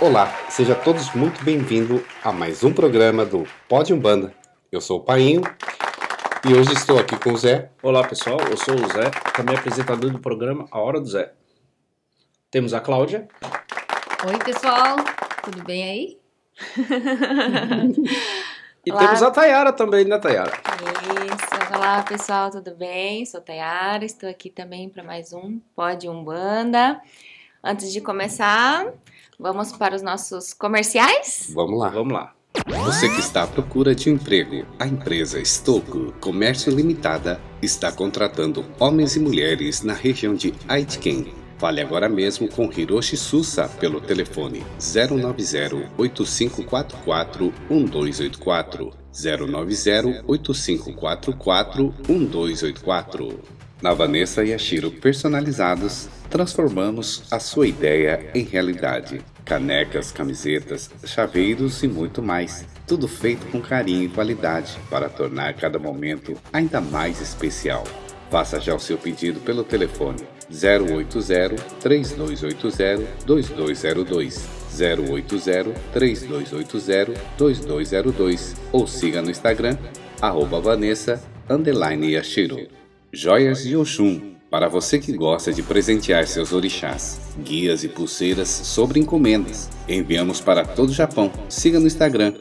Olá, sejam todos muito bem-vindos a mais um programa do Pode Umbanda. Eu sou o Painho e hoje estou aqui com o Zé. Olá pessoal, eu sou o Zé, também apresentador do programa A Hora do Zé. Temos a Cláudia. Oi pessoal, tudo bem aí? E Olá. temos a Tayara também, né Tayara? Isso, olá pessoal, tudo bem? Sou Tayara, estou aqui também para mais um Pode Umbanda. Antes de começar, vamos para os nossos comerciais? Vamos lá. Vamos lá. Você que está à procura de um emprego, a empresa Estoco Comércio Limitada está contratando homens e mulheres na região de Aitken. Fale agora mesmo com Hiroshi Susa pelo telefone 090-8544-1284, 090-8544-1284. Na Vanessa e Ashiro Personalizados, transformamos a sua ideia em realidade. Canecas, camisetas, chaveiros e muito mais. Tudo feito com carinho e qualidade para tornar cada momento ainda mais especial. Faça já o seu pedido pelo telefone 080-3280-2202, 080-3280-2202 ou siga no Instagram, @Vanessa_Yashiro. Joias de Oxum, para você que gosta de presentear seus orixás, guias e pulseiras sobre encomendas. Enviamos para todo o Japão. Siga no Instagram,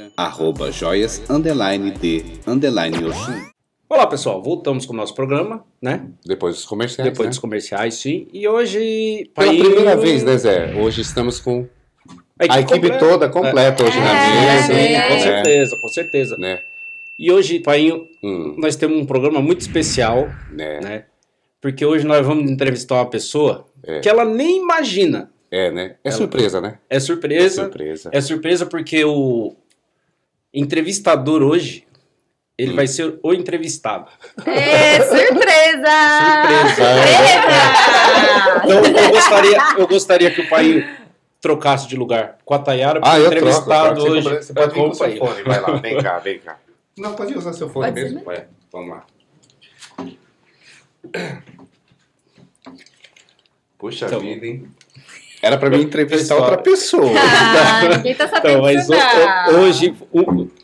@joias_de_Oxum. Olá pessoal, voltamos com o nosso programa, né? Depois dos comerciais, Depois dos comerciais, sim. E hoje... Pela primeira vez, né, Zé? Hoje estamos com a equipe completa. toda completa hoje na mesa. Sim, com né? certeza, com certeza. Né? E hoje, Painho, nós temos um programa muito especial, Né? né? Porque hoje nós vamos entrevistar uma pessoa É. que ela nem imagina. É, né? É surpresa, né? É surpresa. É surpresa. É surpresa porque o entrevistador hoje, ele vai ser o entrevistado. É, surpresa! Então eu gostaria que o pai trocasse de lugar com a Tayara, porque o eu entrevistado troco. hoje Você pode vir com o seu Painho. fone. Vai lá, vem cá, vem cá. Não, pode usar seu fone Pode mesmo. ser, É, vamos lá. Puxa Então, vida, hein? Era pra mim entrevistar pessoal. outra pessoa. Ah, ninguém tá sabendo Então, mas disso não. hoje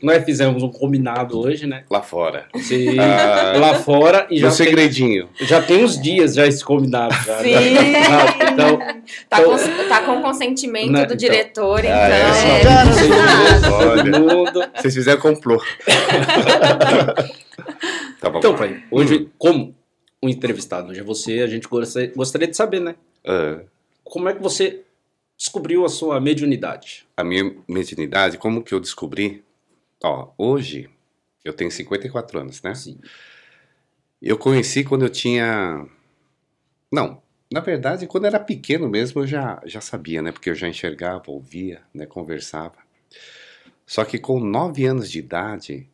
nós fizemos um combinado hoje, né? Lá fora. Se- lá fora e No já tem, segredinho. já tem uns dias já esse combinado. Já, Sim. Então, Tá com consentimento Né, do então. diretor, então. Olha, todo mundo. vocês fizeram complô. Tá bom. Então, pai, hoje, como o entrevistado hoje é você, a gente gostaria de saber, né? Como é que você descobriu a sua mediunidade? A minha mediunidade, como que eu descobri? Ó, hoje eu tenho 54 anos, né? Sim. Eu conheci quando eu tinha... Não, na verdade, quando eu era pequeno mesmo, eu já sabia, né? Porque eu já enxergava, ouvia, né? Conversava. Só que com 9 anos de idade,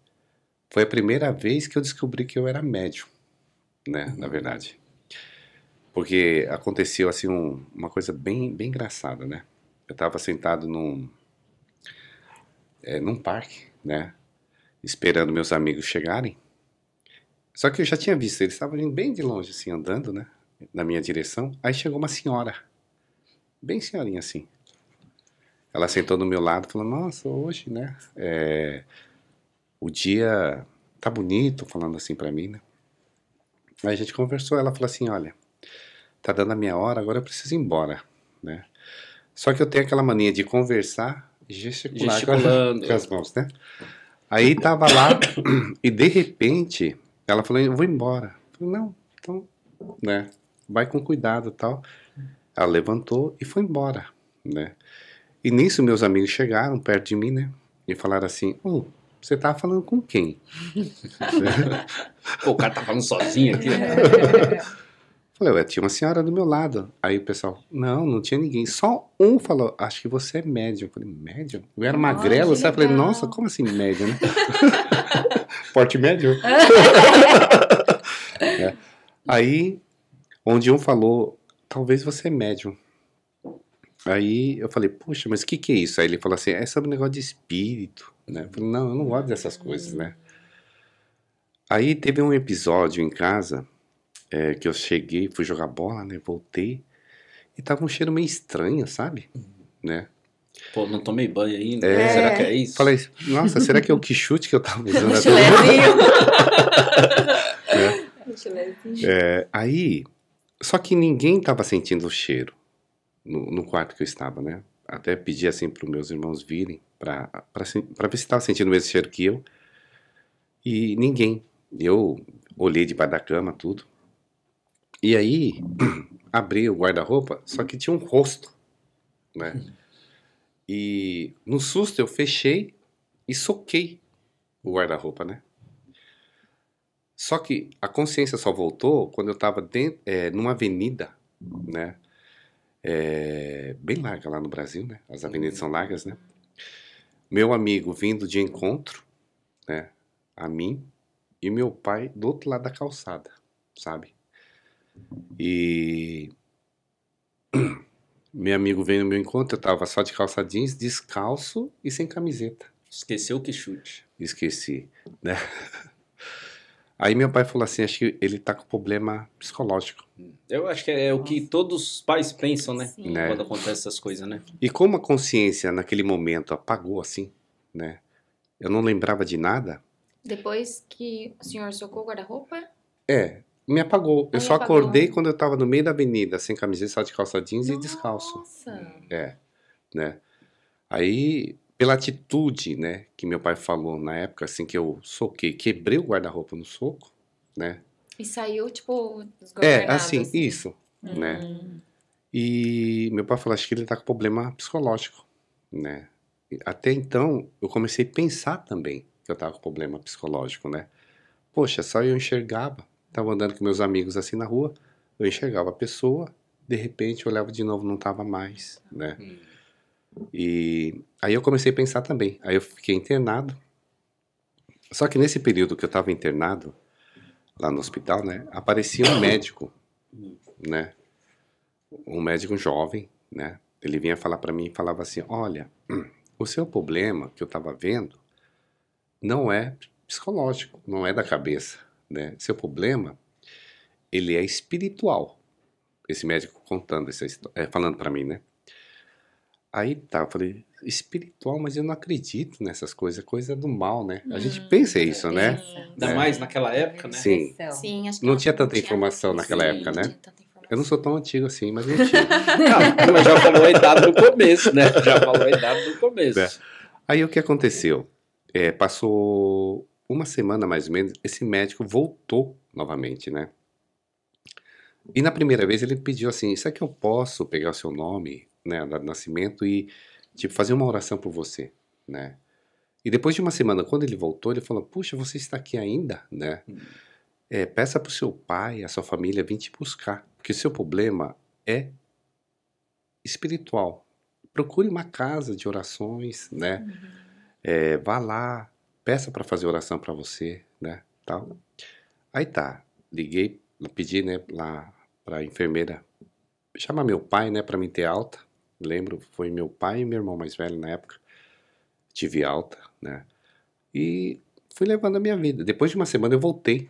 foi a primeira vez que eu descobri que eu era médium, né? Na verdade. Porque aconteceu, assim, uma coisa bem engraçada, né? Eu estava sentado num parque, né? Esperando meus amigos chegarem. Só que eu já tinha visto, eles estavam indo bem de longe, assim, andando, né? Na minha direção. Aí chegou uma senhora, bem senhorinha, assim. Ela sentou do meu lado e falou, nossa, hoje, né? O dia tá bonito, falando assim pra mim, né? Aí a gente conversou, ela falou assim, olha, tá dando a minha hora, agora eu preciso ir embora, né? Só que eu tenho aquela mania de conversar e Gesticulando. com as mãos, né? Aí tava lá e de repente ela falou, eu vou embora. Eu falei, não, então, né? Vai com cuidado e tal. Ela levantou e foi embora, né? E nisso meus amigos chegaram perto de mim, né? E falaram assim, você tava falando com quem? Pô, o cara tá falando sozinho aqui. Falei, ué, tinha uma senhora do meu lado. Aí o pessoal, não tinha ninguém. Só um falou, acho que você é médium. Eu falei, médium? Eu era magrelo, sabe? Eu falei, legal. nossa, como assim médium, né? Porte médio. É. Aí, onde um falou, talvez você é médium. Aí eu falei, puxa, mas o que é isso? Aí ele falou assim, é sobre um negócio de espírito, né? Eu falei, não, eu não gosto dessas coisas, né? Aí teve um episódio em casa, que eu cheguei, fui jogar bola, né? Voltei, e tava um cheiro meio estranho, sabe? Né? Pô, não tomei banho ainda. Será que é isso? Falei, nossa, será que é o Quixote que eu tava usando até aí, só que ninguém tava sentindo o cheiro no quarto que eu estava, né? Até pedi assim para os meus irmãos virem pra ver se estava sentindo o mesmo cheiro que eu. E ninguém. Eu olhei debaixo da cama, tudo. E aí, abri o guarda-roupa, só que tinha um rosto, né? E no susto eu fechei e soquei o guarda-roupa, né? Só que a consciência só voltou quando eu estava numa avenida, né? Bem larga lá no Brasil, né? As avenidas são largas, né? Meu amigo vindo de encontro, né? A mim e meu pai do outro lado da calçada, sabe? E meu amigo veio no meu encontro, eu tava só de calça jeans, descalço e sem camiseta. Esqueceu o Quixote. Esqueci, né? Aí meu pai falou assim, acho que ele tá com problema psicológico. Eu acho que é o que todos os pais pensam, né? Né? Quando acontecem essas coisas, né? E como a consciência naquele momento apagou assim, né? Eu não lembrava de nada. Depois que o senhor socou o guarda-roupa? Me apagou. Eu Aí só apagou. acordei quando eu tava no meio da avenida, sem camiseta, só de calça jeans e descalço. Nossa! Né? Aí, pela atitude, né, que meu pai falou na época, assim, que eu soquei, quebrei o guarda-roupa no soco, né? E saiu, tipo, desgovernado. Assim, isso, né? E meu pai falou, acho que ele tá com problema psicológico, né? Até então, eu comecei a pensar também que eu tava com problema psicológico, né? Poxa, só eu enxergava, tava andando com meus amigos assim na rua, eu enxergava a pessoa, de repente eu olhava de novo, não tava mais, né? E aí eu comecei a pensar também, aí eu fiquei internado, só que nesse período que eu tava internado, lá no hospital, né, aparecia um médico, né, um médico jovem, né, ele vinha falar pra mim e falava assim, olha, o seu problema que eu tava vendo não é psicológico, não é da cabeça, né, seu problema, ele é espiritual, esse médico contando essa história, falando pra mim, né. Aí tá, eu falei, espiritual, mas eu não acredito nessas coisas, coisa do mal, né? A gente pensa isso, né? Ainda mais naquela época, né? Sim. Sim, acho que Não tinha tanta informação naquela época, né? Eu não sou tão antigo assim, mas não tinha. Mas já falou a idade do começo, né? Já falou a idade do começo. Aí o que aconteceu? Passou uma semana mais ou menos, esse médico voltou novamente, né? E na primeira vez ele pediu assim, será que eu posso pegar o seu nome, né, do nascimento e tipo fazer uma oração por você, né? E depois de uma semana, quando ele voltou, ele falou, puxa, você está aqui ainda, né? Peça pro seu pai, a sua família vir te buscar, porque o seu problema é espiritual. Procure uma casa de orações, né? Vá lá, peça para fazer oração para você, né? Tal. Aí tá, liguei, pedi, né, lá pra enfermeira chamar meu pai, né, pra mim ter alta. Lembro, foi meu pai e meu irmão mais velho na época. Tive alta, né? E fui levando a minha vida. Depois de uma semana eu voltei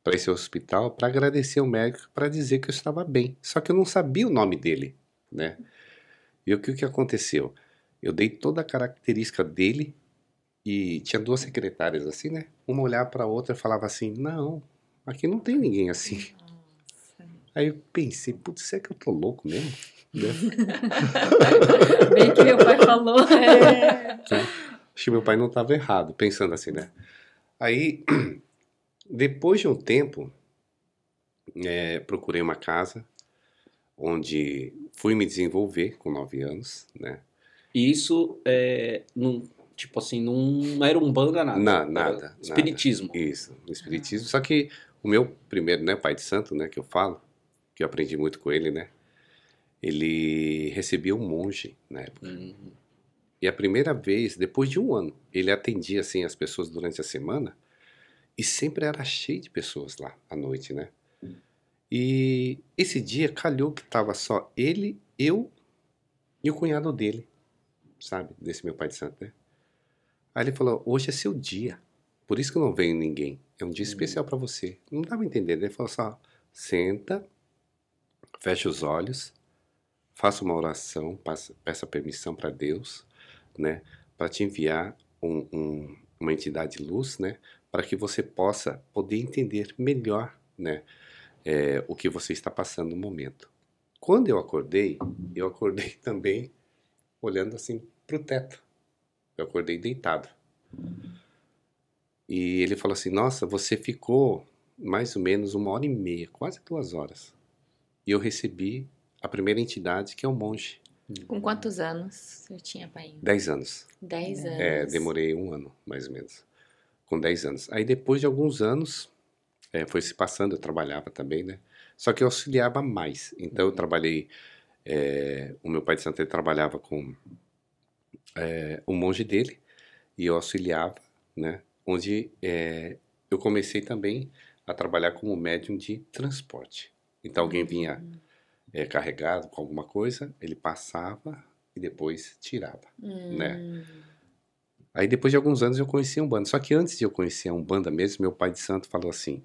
para esse hospital para agradecer ao médico, para dizer que eu estava bem. Só que eu não sabia o nome dele, né? E o que aconteceu? Eu dei toda a característica dele e tinha duas secretárias assim, né? Uma olhava para a outra e falava assim, não, aqui não tem ninguém assim. Aí eu pensei, putz, será que eu tô louco mesmo? Né? Bem que meu pai falou. Acho que meu pai não estava errado, pensando assim, né? Aí, depois de um tempo, procurei uma casa onde fui me desenvolver com 9 anos, né? E isso, não, tipo assim, não era Umbanda, nada. Não, nada. Espiritismo. Nada. Isso, espiritismo. Só que o meu primeiro, né, pai de santo, né, que eu falo, que eu aprendi muito com ele, né? Ele recebia um monge na época. E a primeira vez, depois de um ano, ele atendia assim as pessoas durante a semana e sempre era cheio de pessoas lá à noite, né? E esse dia calhou que tava só ele, eu e o cunhado dele, sabe? Desse meu pai de santo, né? Aí ele falou, hoje é seu dia, por isso que não veio ninguém. É um dia especial pra você. Não dava a entender. Ele falou só, senta, fecha os olhos, faça uma oração, peça permissão para Deus, né, para te enviar uma entidade de luz, né, para que você possa poder entender melhor, né, o que você está passando no momento. Quando eu acordei também olhando assim para o teto. Eu acordei deitado. E ele falou assim, nossa, você ficou mais ou menos 1h30, quase 2 horas. E eu recebi a primeira entidade, que é o monge. Com quantos anos eu tinha, pai? 10 anos. 10 anos. Demorei 1 ano, mais ou menos. Com 10 anos. Aí depois de alguns anos, foi se passando, eu trabalhava também, né? Só que eu auxiliava mais. Então eu trabalhei, o meu pai de santo, ele trabalhava com o monge dele, e eu auxiliava, né? Onde eu comecei também a trabalhar como médium de transporte. Então alguém vinha carregado com alguma coisa, ele passava e depois tirava, né? Aí depois de alguns anos eu conheci a Umbanda. Só que antes de eu conhecer a Umbanda mesmo, meu pai de santo falou assim,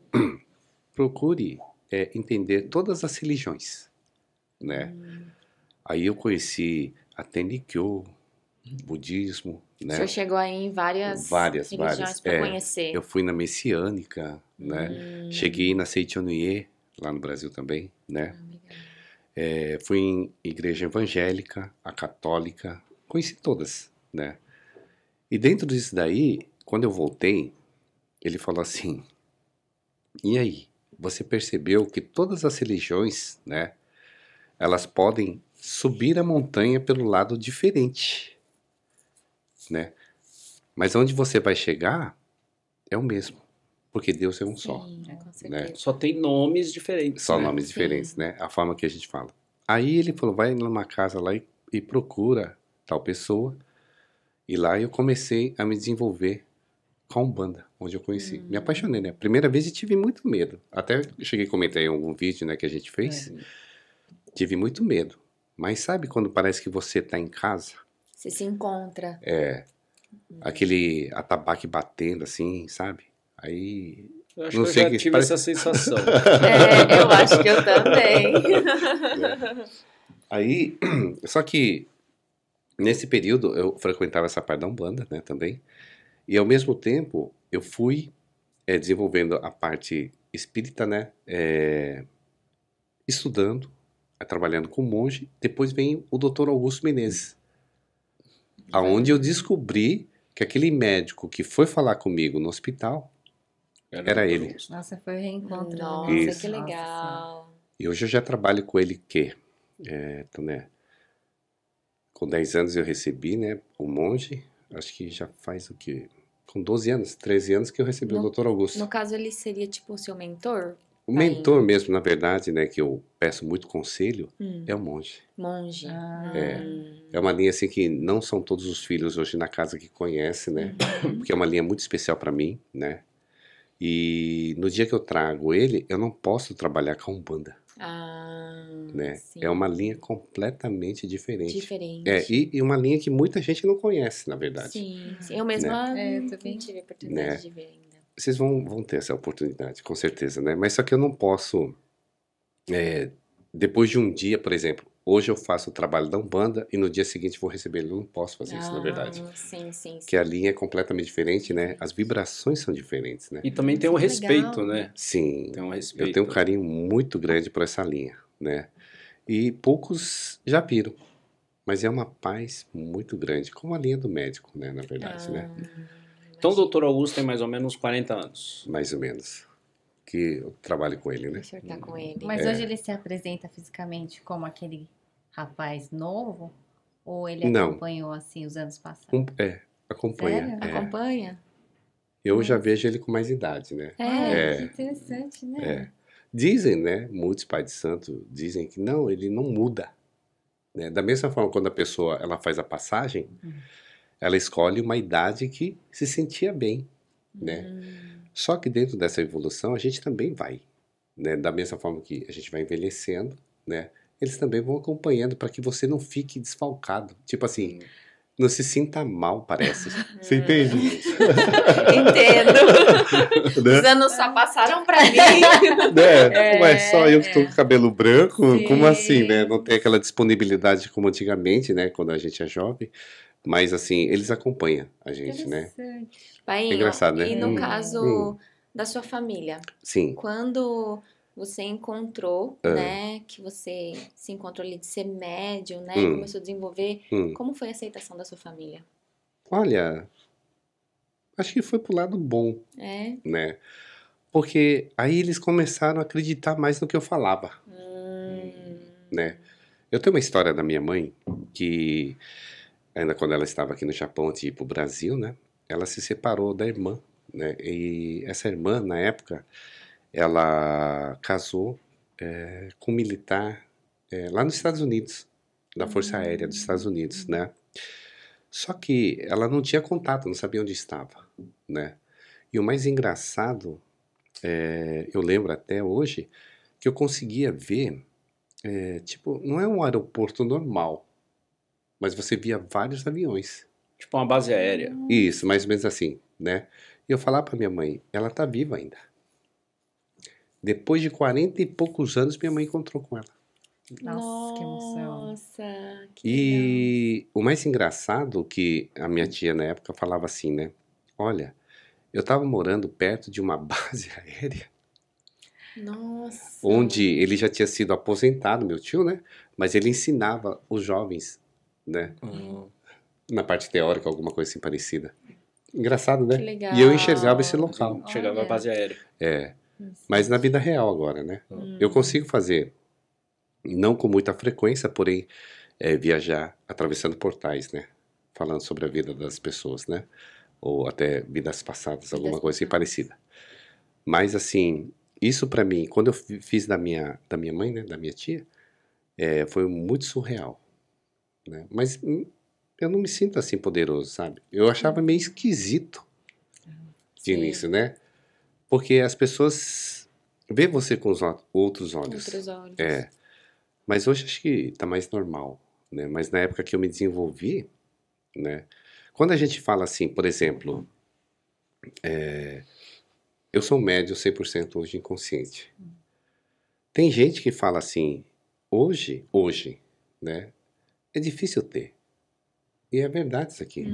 procure entender todas as religiões, né? Aí eu conheci a Tenrikyo, budismo, né? O senhor chegou aí em várias religiões para conhecer. Eu fui na messiânica, né? Cheguei na Seichonuye, lá no Brasil também, né? Fui em igreja evangélica, a católica, conheci todas, né? E dentro disso daí, quando eu voltei, ele falou assim, e aí, você percebeu que todas as religiões, né? Elas podem subir a montanha pelo lado diferente, né? Mas onde você vai chegar é o mesmo, porque Deus é um só. Sim, com certeza. Né? Só tem nomes diferentes. Só né? nomes diferentes, né? A forma que a gente fala. Aí ele falou, vai numa casa lá e procura tal pessoa. E lá eu comecei a me desenvolver com a Umbanda, onde eu conheci. Me apaixonei, né? Primeira vez e tive muito medo. Até eu cheguei a comentar em algum vídeo, né, que a gente fez. Tive muito medo. Mas sabe quando parece que você está em casa? Você se encontra. Aquele atabaque batendo assim, sabe? Aí... Eu acho Não que eu sei já que tive parece- essa sensação. Eu acho que eu também. Aí, só que nesse período eu frequentava essa parte da Umbanda, né, também. E ao mesmo tempo eu fui desenvolvendo a parte espírita, né, estudando, trabalhando com monge. Depois vem o Dr. Augusto Menezes, aonde eu descobri que aquele médico que foi falar comigo no hospital era ele. Nossa, foi o reencontro. Nossa, né? Isso. que legal. E hoje eu já trabalho com ele então, né, com 10 anos eu recebi, né, o monge. Acho que já faz o quê? Com 12 anos, 13 anos que eu recebi o Dr. Augusto. No caso, ele seria tipo o seu mentor? O mentor mesmo, na verdade, né, que eu peço muito conselho, é o monge. Monge. É uma linha assim que não são todos os filhos hoje na casa que conhecem, né? Porque é uma linha muito especial para mim, né? E no dia que eu trago ele, eu não posso trabalhar com a Umbanda, né? Sim. É uma linha completamente diferente. Diferente. E uma linha que muita gente não conhece, na verdade. Sim. Eu mesma eu não também. tive a oportunidade Né? de ver ainda. Vocês vão ter essa oportunidade, com certeza, né? Mas só que eu não posso, depois de um dia, por exemplo, hoje eu faço o trabalho da Umbanda e no dia seguinte vou receber ele. Eu não posso fazer isso, na verdade. Sim. Porque a linha é completamente diferente, né? As vibrações são diferentes, né? E também tem um Que respeito, legal. né? Sim, Tem um respeito. eu tenho um carinho muito grande por essa linha, né? E poucos já viram, mas é uma paz muito grande, como a linha do médico, né? Na verdade, né? Então o Dr. Augusto tem mais ou menos 40 anos. Mais ou menos. Que eu trabalho com ele, né? O senhor tá com ele. Mas hoje ele se apresenta fisicamente como aquele rapaz novo? Ou ele Não. acompanhou assim os anos passados? Acompanha. Sério? Acompanha? Eu já vejo ele com mais idade, né? Que interessante, né? Dizem, né? Muitos pais de santo dizem que não, ele não muda. Né? Da mesma forma, quando a pessoa ela faz a passagem, ela escolhe uma idade que se sentia bem, né? Só que dentro dessa evolução a gente também vai, né? Da mesma forma que a gente vai envelhecendo, né? Eles também vão acompanhando para que você não fique desfalcado. Tipo assim, não se sinta mal, parece. Você entende? Entendo. Né? Os anos só passaram pra mim. Né? Ué, só eu que tô com cabelo branco? Sim. Como assim, né? Não tem aquela disponibilidade como antigamente, né? Quando a gente é jovem. Mas, assim, eles acompanham a gente, né? Interessante. Painho, É engraçado, né? e no caso da sua família, Sim. quando você encontrou, né, que você se encontrou ali de ser médium, né, começou a desenvolver, como foi a aceitação da sua família? Olha, acho que foi pro lado bom, É? né? Porque aí eles começaram a acreditar mais no que eu falava, né? Eu tenho uma história da minha mãe que, ainda quando ela estava aqui no Japão, antes de ir pro Brasil, né? Ela se separou da irmã, né? E essa irmã, na época, ela casou com um militar lá nos Estados Unidos, da Força Aérea dos Estados Unidos, né? Só que ela não tinha contato, não sabia onde estava, né? E o mais engraçado, eu lembro até hoje, que eu conseguia ver, tipo, não é um aeroporto normal, mas você via vários aviões. Tipo uma base aérea. Isso, mais ou menos assim, né? E eu falava pra minha mãe, ela tá viva ainda. Depois de 40 e poucos anos, minha mãe encontrou com ela. Nossa, que emoção. Nossa, que legal. E o mais engraçado que a minha tia na época falava assim, né? Olha, eu tava morando perto de uma base aérea Nossa. onde ele já tinha sido aposentado, meu tio, né? Mas ele ensinava os jovens, né? Na parte teórica, alguma coisa assim parecida. Engraçado, né? Que legal. E eu enxergava esse local. Chegava a Olha. base aérea. Mas na vida real agora, né? Eu consigo fazer, não com muita frequência, porém, viajar atravessando portais, né? Falando sobre a vida das pessoas, né? Ou até vidas passadas, alguma coisa assim parecida. Mas, assim, isso pra mim, quando eu fiz da minha mãe, né? Da minha tia, foi muito surreal, né? Mas eu não me sinto assim poderoso, sabe? Eu achava meio esquisito de início, né? Porque as pessoas vê você com os outros olhos. Outros olhos. Mas hoje acho que tá mais normal, né? Mas na época que eu me desenvolvi, né? Quando a gente fala assim, por exemplo, eu sou médio 100% hoje inconsciente. Tem gente que fala assim, hoje, né? É difícil ter. E é verdade isso aqui.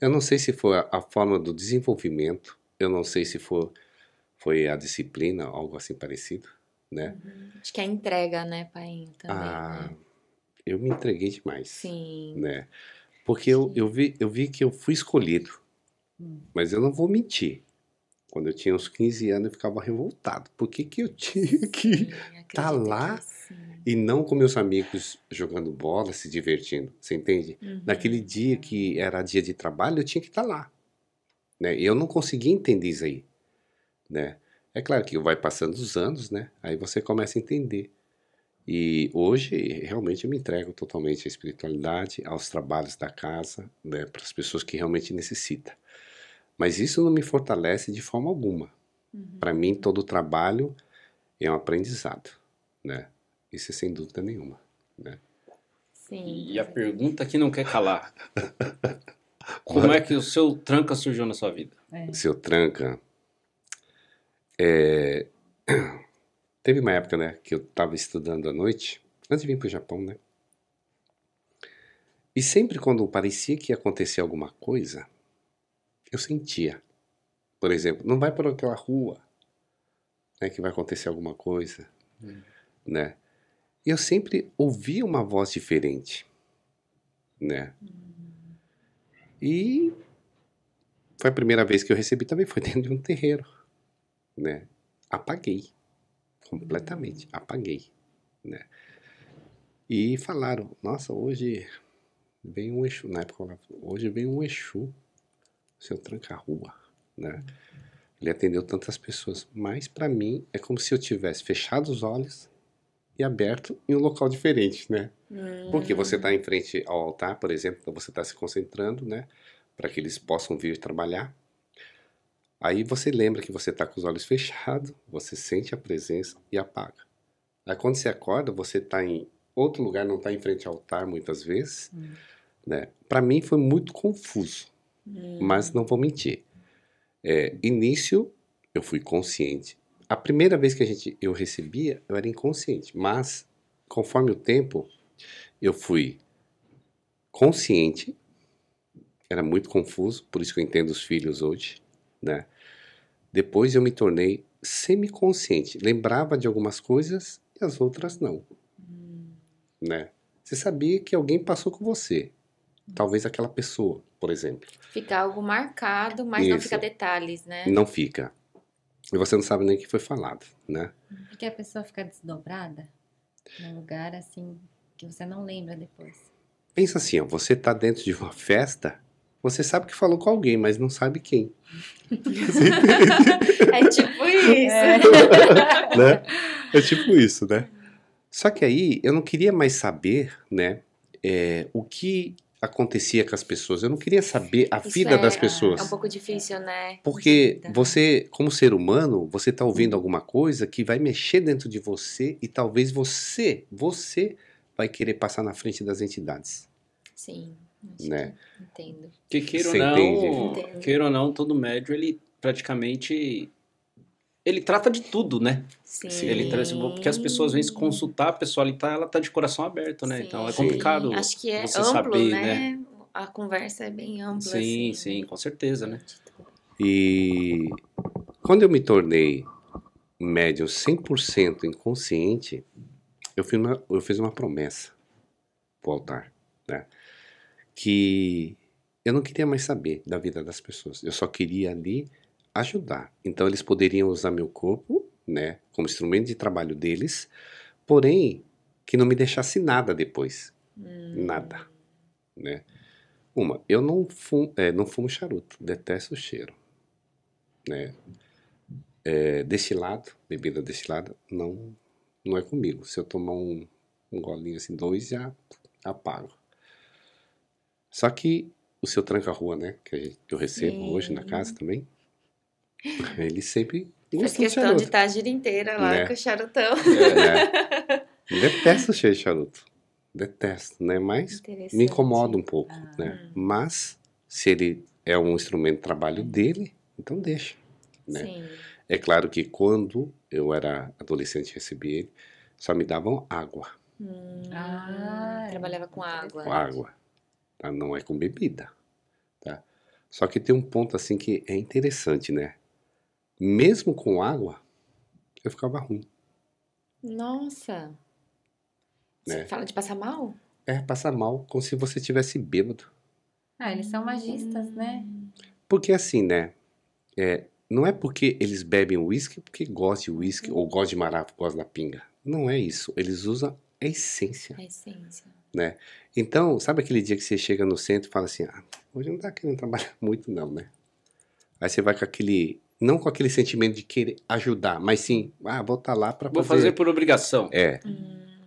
Eu não sei se foi a forma do desenvolvimento, eu não sei se foi a disciplina, algo assim parecido, né? Acho que é a entrega, né, Painho, também, né? Eu me entreguei demais, Sim. né? Porque eu vi que eu fui escolhido, mas eu não vou mentir. Quando eu tinha uns 15 anos, eu ficava revoltado. Por que eu tinha que estar lá e não com meus amigos jogando bola, se divertindo? Você entende? Naquele dia que era dia de trabalho, eu tinha que estar lá, né? E eu não conseguia entender isso aí, né? É claro que vai passando os anos, né? Aí você começa a entender. E hoje, realmente, eu me entrego totalmente à espiritualidade, aos trabalhos da casa, né? Para as pessoas que realmente necessitam. Mas isso não me fortalece de forma alguma. Para mim, todo trabalho é um aprendizado, né? Isso é sem dúvida nenhuma, né? Sim. E a pergunta que não quer calar. Como é que o seu tranca surgiu na sua vida? Seu tranca. Teve uma época, né, que eu estava estudando à noite, antes de vir para o Japão, né? E sempre quando parecia que ia acontecer alguma coisa, eu sentia. Por exemplo, não vai para aquela rua, né, que vai acontecer alguma coisa, né? E eu sempre ouvia uma voz diferente, né? E foi a primeira vez que eu recebi também, foi dentro de um terreiro, né? Apaguei, completamente, apaguei, né? E falaram, nossa, hoje vem um Exu, na época eu falava, hoje vem um Exu, seu tranca-rua, né? Ele atendeu tantas pessoas, mas pra mim é como se eu tivesse fechado os olhos e aberto em um local diferente, né? Porque você tá em frente ao altar, por exemplo, então você tá se concentrando, né? Para que eles possam vir trabalhar. Aí você lembra que você tá com os olhos fechados, você sente a presença e apaga. Aí quando você acorda, você tá em outro lugar, não tá em frente ao altar muitas vezes, né? Para mim foi muito confuso, mas não vou mentir. Início, eu fui consciente. A primeira vez que eu recebia, eu era inconsciente, mas conforme o tempo, eu fui consciente, era muito confuso, por isso que eu entendo os filhos hoje, né? Depois eu me tornei semiconsciente, lembrava de algumas coisas e as outras não, né? Você sabia que alguém passou com você, talvez aquela pessoa, por exemplo. Fica algo marcado, mas não fica detalhes, né? Não fica. E você não sabe nem o que foi falado, né? Porque a pessoa fica desdobrada num lugar assim que você não lembra depois. Pensa assim, ó, você tá dentro de uma festa, você sabe que falou com alguém, mas não sabe quem. É tipo isso. Né? É tipo isso, né? Só que aí eu não queria mais saber, né, o que acontecia com as pessoas. Eu não queria saber a vida das pessoas. É um pouco difícil, né? Porque você, como ser humano, você tá ouvindo alguma coisa que vai mexer dentro de você e talvez você vai querer passar na frente das entidades. Sim, né? Entendo. Que queira ou não, todo médium, ele praticamente... Ele trata de tudo, né? Sim. Ele traz, porque as pessoas vêm se consultar, a pessoa ali ela tá de coração aberto, né? Sim. Então é complicado. Acho que é você amplo, saber, né? A conversa é bem ampla. Sim, assim, sim, com certeza, né? E quando eu me tornei médium 100% inconsciente, eu fiz uma promessa pro altar, né? Que eu não queria mais saber da vida das pessoas. Eu só queria ali ajudar. Então eles poderiam usar meu corpo, né, como instrumento de trabalho deles, porém que não me deixasse nada depois. Nada, né? Eu não fumo charuto, detesto o cheiro, né? Destilado, bebida destilada, não é comigo. Se eu tomar um golinho assim, 2, já apago. Só que o seu tranca-rua, né, que eu recebo hoje na casa também, ele sempre faz questão de estar a gira inteira lá, né, com o charutão. Detesto o cheiro de charuto. Detesto, né? Mas me incomoda um pouco, né? Mas se ele é um instrumento de trabalho dele, então deixa, né? Sim. É claro que quando eu era adolescente e recebi ele, só me davam água. Trabalhava com água. Com água. Tá? Não é com bebida, tá? Só que tem um ponto assim que é interessante, né? Mesmo com água, eu ficava ruim. Nossa! Você fala de passar mal? Passar mal, como se você tivesse bêbado. Eles são magistas, né? Porque assim, né? Não é porque eles bebem uísque porque gostam de uísque ou gostam de marafo, gostam da pinga. Não é isso. Eles usam a essência. A essência. Né? Então, sabe aquele dia que você chega no centro e fala assim, hoje não tá querendo trabalhar muito não, né? Aí você vai com aquele... Não com aquele sentimento de querer ajudar, mas sim, vou estar lá para fazer... Vou fazer por obrigação.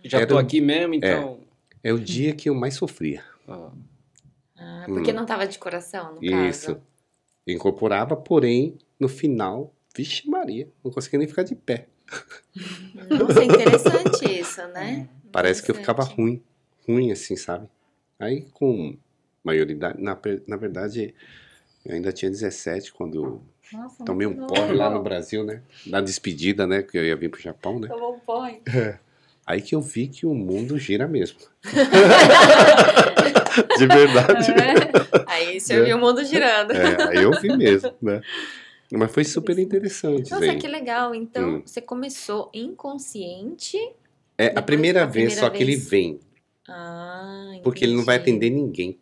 Já tô aqui mesmo, então... É o dia que eu mais sofria. Porque não tava de coração, no caso. Isso. Incorporava, porém, no final, vixe Maria, não conseguia nem ficar de pé. Nossa, é interessante isso, né? Parece que eu ficava ruim assim, sabe? Aí com maioridade, na verdade, eu ainda tinha 17 quando eu tomei um porre lá no Brasil, né? Na despedida, né? Que eu ia vir pro Japão, né? Tomou um porre. Aí que eu vi que o mundo gira mesmo. De verdade. Aí você viu o mundo girando. Aí eu vi mesmo, né? Mas foi super interessante. Nossa, que legal. Então, você começou inconsciente. A primeira vez, só que ele vem. Porque ele não vai atender ninguém.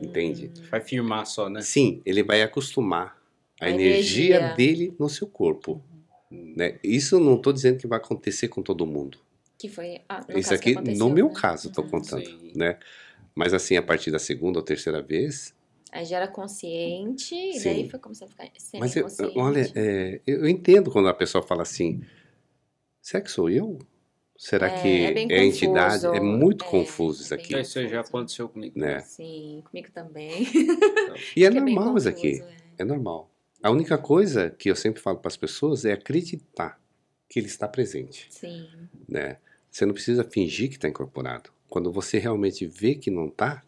Entende? Vai firmar só, né? Sim, ele vai acostumar a energia dele no seu corpo. Né? Isso não estou dizendo que vai acontecer com todo mundo. Que foi isso aqui, no meu caso, estou contando. Né? Mas assim, a partir da segunda ou terceira vez... Aí já era consciente, e daí foi começando a ficar semi-consciente. Mas olha, eu entendo quando a pessoa fala assim, será que sou eu? Será que é a entidade? É muito confuso isso aqui. Isso já aconteceu comigo. Né? Sim, comigo também. E é normal isso aqui. É normal. A única coisa que eu sempre falo para as pessoas é acreditar que ele está presente. Sim. Né? Você não precisa fingir que está incorporado. Quando você realmente vê que não tá,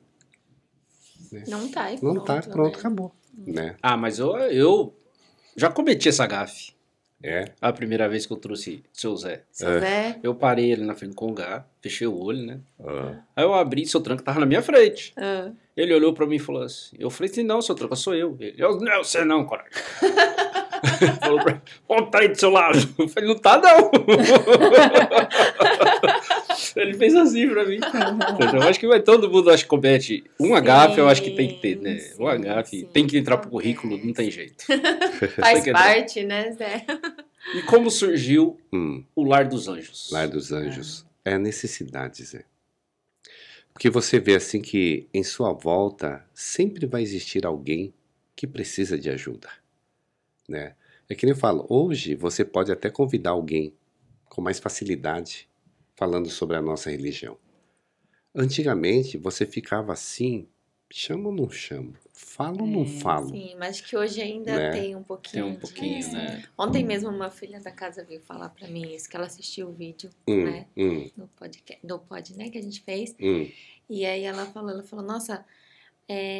né? Não tá, e Não pronto, tá, pronto, né? acabou. Né? Ah, mas eu já cometi essa gafe. É. A primeira vez que eu trouxe seu Zé. Seu Zé. Eu parei ali na frente do Congá, fechei o olho, né? Ah. Aí eu abri, seu Tranca tava na minha frente. Ah. Ele olhou pra mim e falou assim, eu falei assim, não, seu Tranca, sou eu. Ele, não, você não, colega. Falou pra mim, tá aí do seu lado. Eu falei, não tá não. Ele fez assim pra mim. Eu acho que todo mundo acho que comete uma gafe, eu acho que tem que ter, né? Sim, Uma gafe, sim, tem que entrar pro acontece. currículo, não tem jeito. Faz Tem que parte, né, Zé? E como surgiu o Lar dos Anjos? Lar dos Anjos. É a necessidade, Zé. Porque você vê assim que em sua volta sempre vai existir alguém que precisa de ajuda, né? É que nem eu falo, hoje você pode até convidar alguém com mais facilidade falando sobre a nossa religião. Antigamente você ficava assim, chama ou não chama? Falo ou não falo? Sim, mas que hoje ainda Né? tem um pouquinho. Tem um pouquinho, disso. né? Ontem mesmo uma filha da casa veio falar pra mim isso, que ela assistiu o vídeo, né? No podcast, né, que a gente fez. E aí ela falou, nossa,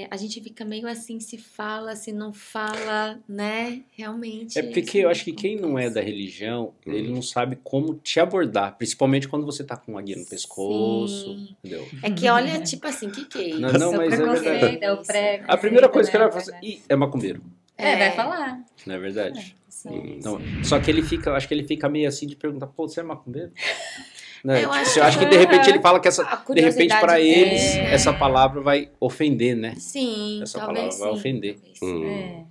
a gente fica meio assim, se fala, se não fala, né? Realmente. É porque eu acho que quem não é da religião, ele não sabe como te abordar, principalmente quando você tá com uma guia no pescoço, Sim. entendeu? É que olha, tipo assim, o que é isso? Não, mas é verdade. Preconceito, é o pré. A primeira coisa que ela vai fazer é macumbeiro, Vai falar. não é verdade? Sim, Então, sim. só que eu acho que ele fica meio assim de perguntar, pô, você é macumbeiro? Né? Eu Tipo, acho eu acho que de repente ele fala que A de repente curiosidade pra eles deles, né? essa palavra vai ofender, né? Sim, Essa talvez palavra vai sim, ofender. talvez sim.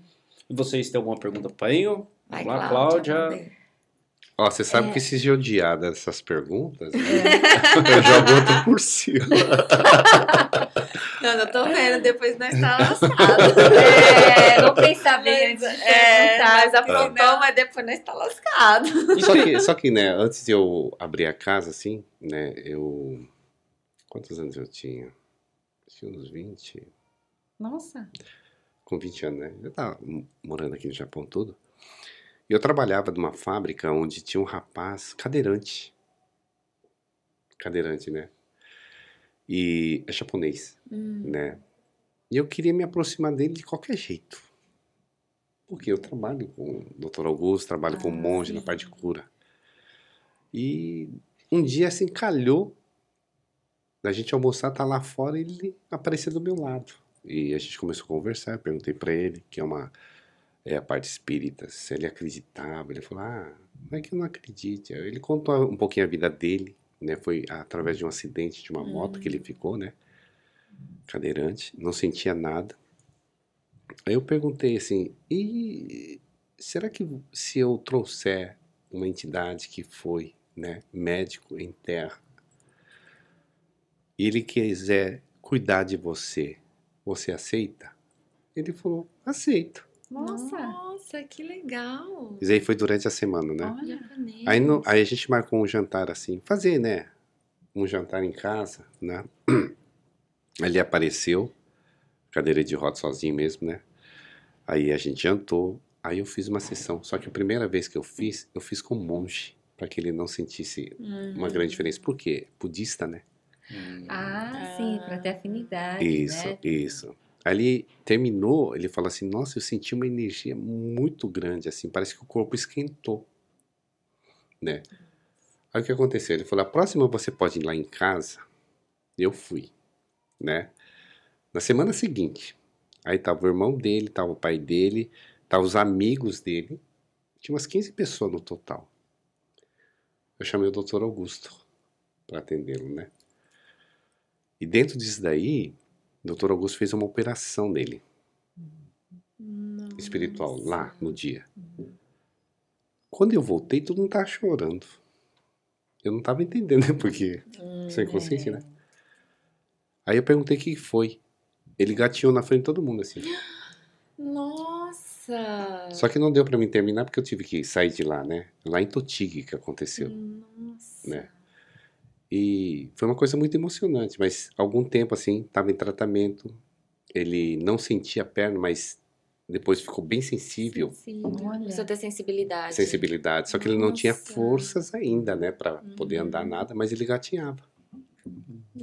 E vocês têm alguma pergunta para Painho? Vai, Vamos lá, Cláudia. Cláudia. Ó, você sabe que se odiar dessas perguntas, né? Eu jogo outro por cima. Eu tô vendo, depois nós tá lascado. Vou pensar bem antes de perguntar. Mas aprontou, mas depois nós tá lascado. Só que, né, antes de eu abrir a casa, assim, né, Quantos anos eu tinha? Tinha uns 20. Nossa. Com 20 anos, né? Eu tava morando aqui no Japão todo. E eu trabalhava numa fábrica onde tinha um rapaz cadeirante. Cadeirante, né? E é japonês, né? E eu queria me aproximar dele de qualquer jeito. Porque eu trabalho com o Dr. Augusto, trabalho com monge na parte de cura. E um dia, assim, calhou da gente almoçar, tá lá fora, e ele apareceu do meu lado. E a gente começou a conversar, eu perguntei pra ele, que é a parte espírita, se ele acreditava. Ele falou, não é que eu não acredite. Ele contou um pouquinho a vida dele, né? Foi através de um acidente de uma moto que ele ficou, né? Cadeirante, não sentia nada. Aí eu perguntei assim, e será que se eu trouxer uma entidade que foi, né, médico em terra, e ele quiser cuidar de você, você aceita? Ele falou, aceito. Nossa, que legal. Isso aí foi durante a semana, né? Japonês. Aí a gente marcou um jantar assim, fazer, né? Um jantar em casa, né? Ele apareceu, cadeira de roda sozinho mesmo, né? Aí a gente jantou, aí eu fiz uma sessão. Só que a primeira vez que eu fiz com monge, para que ele não sentisse uma grande diferença. Por quê? Budista, né? Sim, pra ter afinidade, Isso, né? isso. Ali terminou, ele falou assim, nossa, eu senti uma energia muito grande, assim, parece que o corpo esquentou, né? Aí o que aconteceu? Ele falou, a próxima você pode ir lá em casa. Eu fui, né? Na semana seguinte, aí tava o irmão dele, tava o pai dele, tava os amigos dele, tinha umas 15 pessoas no total. Eu chamei o Dr. Augusto para atendê-lo, né? E dentro disso daí, o Dr. Augusto fez uma operação nele, espiritual, lá no dia. Quando eu voltei, todo mundo tava chorando. Eu não tava entendendo, né? Porque sem consciência, né? Aí eu perguntei o que foi. Ele gateou na frente de todo mundo, assim. Nossa. Só que não deu pra mim terminar, porque eu tive que sair de lá, né? Lá em Totigui que aconteceu, Nossa. né? E foi uma coisa muito emocionante, mas algum tempo, assim, tava em tratamento. Ele não sentia a perna, mas depois ficou bem sensível. Olha. Precisa ter sensibilidade. Sensibilidade. Só que ele não tinha Nossa. forças ainda, né? Pra poder andar nada, mas ele gatinhava.